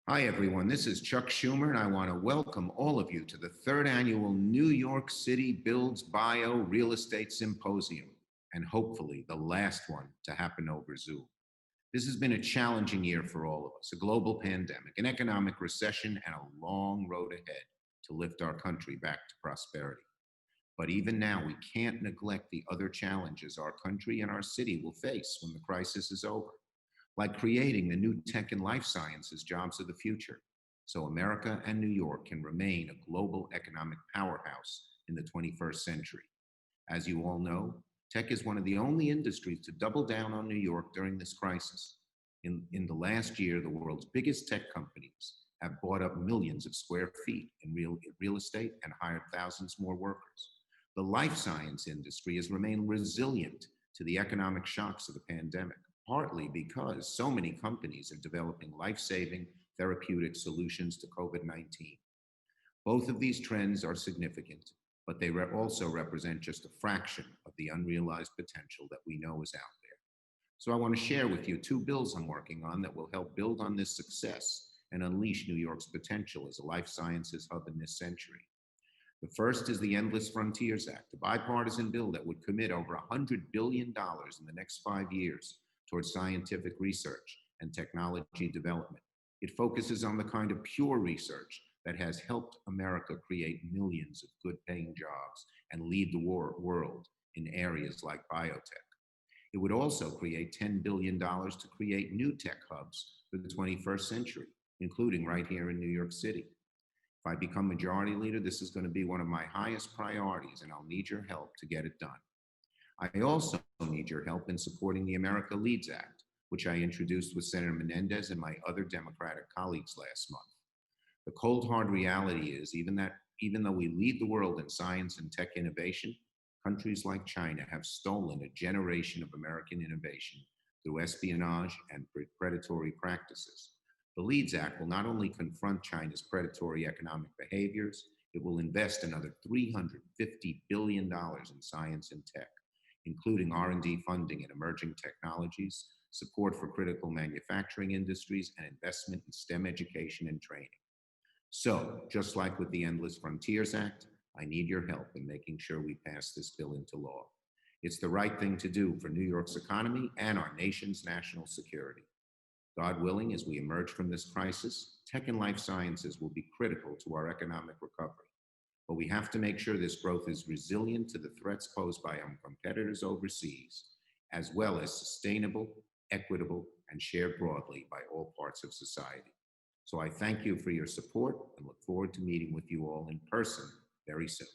Hi, everyone. This is Chuck Schumer, and I want to welcome all of you to the third annual New York City Builds Bio Real Estate Symposium, and hopefully the last one to happen over Zoom. This has been a challenging year for all of us, a global pandemic, an economic recession, and a long road ahead to lift our country back to prosperity. But even now, we can't neglect the other challenges our country and our city will face when the crisis is over, like creating the new tech and life sciences jobs of the future, so America and New York can remain a global economic powerhouse in the 21st century. As you all know, tech is one of the only industries to double down on New York during this crisis. In the last year, the world's biggest tech companies have bought up millions of square feet in real estate and hired thousands more workers. The life science industry has remained resilient to the economic shocks of the pandemic, partly because so many companies are developing life-saving therapeutic solutions to COVID-19. Both of these trends are significant, but they also represent just a fraction of the unrealized potential that we know is out there. So I want to share with you two bills I'm working on that will help build on this success and unleash New York's potential as a life sciences hub in this century. The first is the Endless Frontiers Act, a bipartisan bill that would commit over $100 billion in the next 5 years towards scientific research and technology development. It focuses on the kind of pure research that has helped America create millions of good-paying jobs and lead the world in areas like biotech. It would also create $10 billion to create new tech hubs for the 21st century, including right here in New York City. If I become majority leader, this is going to be one of my highest priorities, and I'll need your help to get it done. I also need your help in supporting the America Leads Act, which I introduced with Senator Menendez and my other Democratic colleagues last month. The cold hard reality is even though we lead the world in science and tech innovation, countries like China have stolen a generation of American innovation through espionage and predatory practices. The Leads Act will not only confront China's predatory economic behaviors, it will invest another $350 billion in science and tech, including R&D funding in emerging technologies, support for critical manufacturing industries, and investment in STEM education and training. So, just like with the Endless Frontiers Act, I need your help in making sure we pass this bill into law. It's the right thing to do for New York's economy and our nation's national security. God willing, as we emerge from this crisis, tech and life sciences will be critical to our economic recovery. But we have to make sure this growth is resilient to the threats posed by our competitors overseas, as well as sustainable, equitable, and shared broadly by all parts of society. So I thank you for your support and look forward to meeting with you all in person very soon.